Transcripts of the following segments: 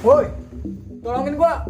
Woi, tolongin gua.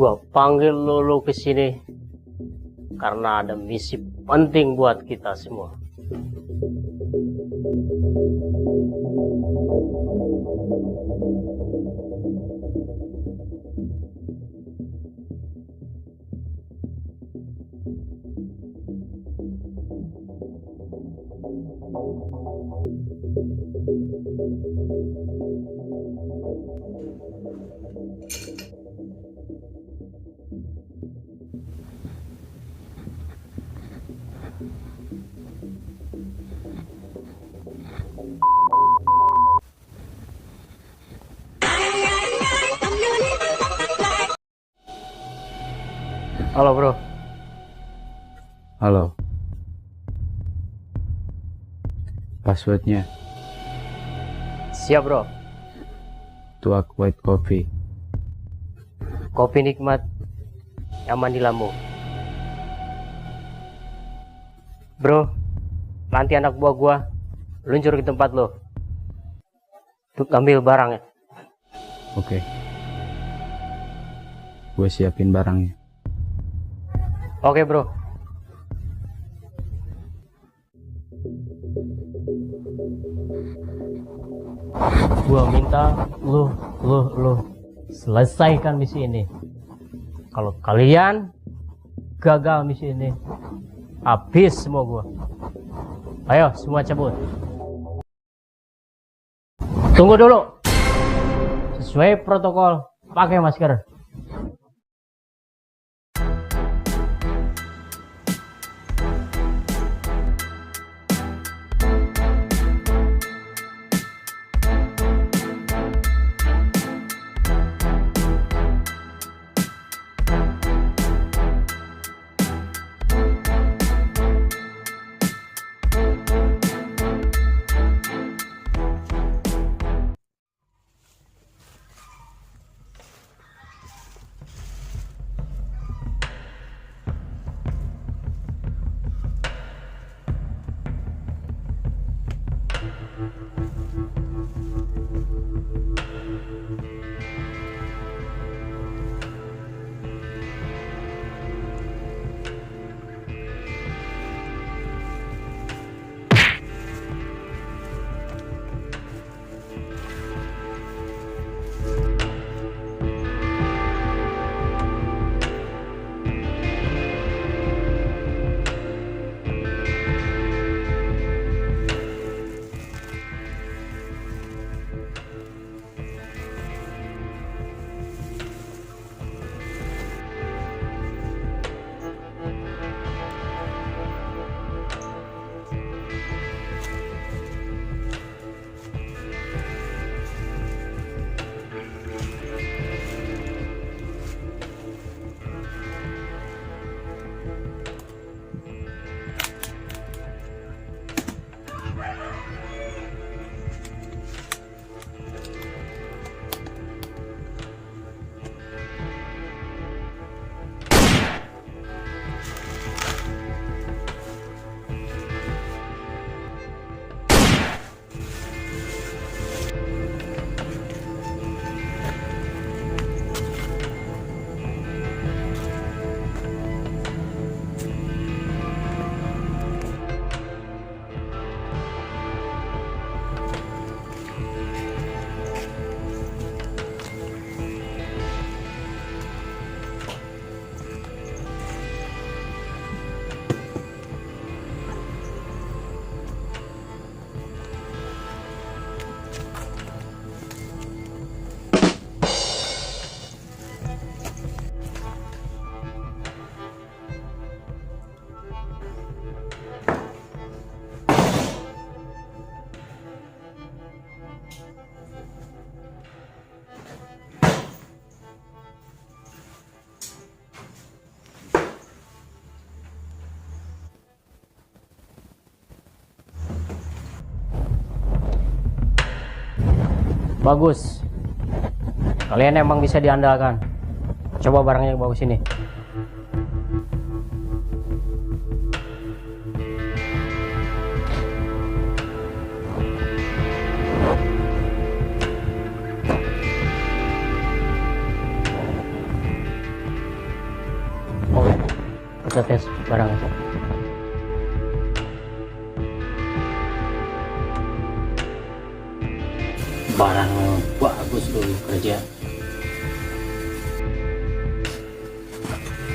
Gua panggil lo ke sini karena ada misi penting buat kita semua. Halo bro. Halo. Passwordnya Siap bro. Tuak White Coffee. Kopi nikmat, nyaman di lambung. Bro, nanti anak buah gua luncur ke tempat lo untuk ambil barangnya. Oke. Gue siapin barangnya. Oke bro. Gua minta lu selesaikan misi ini. Kalau kalian gagal misi ini, habis semua gua. Ayo semua cabut. Tunggu dulu. Sesuai protokol, pakai masker. Bagus. Kalian emang bisa diandalkan. Coba barangnya bawa sini. Oke, kita tes barangnya. Barang bagus dulu kerja.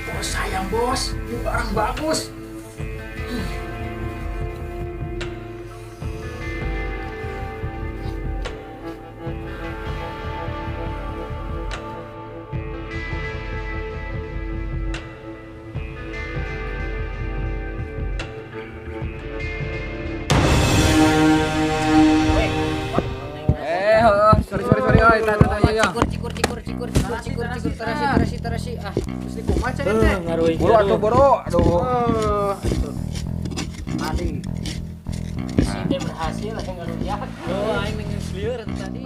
Bos sayang bos, ini barang bagus. Sorry, oi, tarasi. Ah, terus di kumaha cenah teh? Boro atuh boro, aduh. Adi. Sudah berhasil, ngaruh ya. Oh, aing ngeus lieur tadi.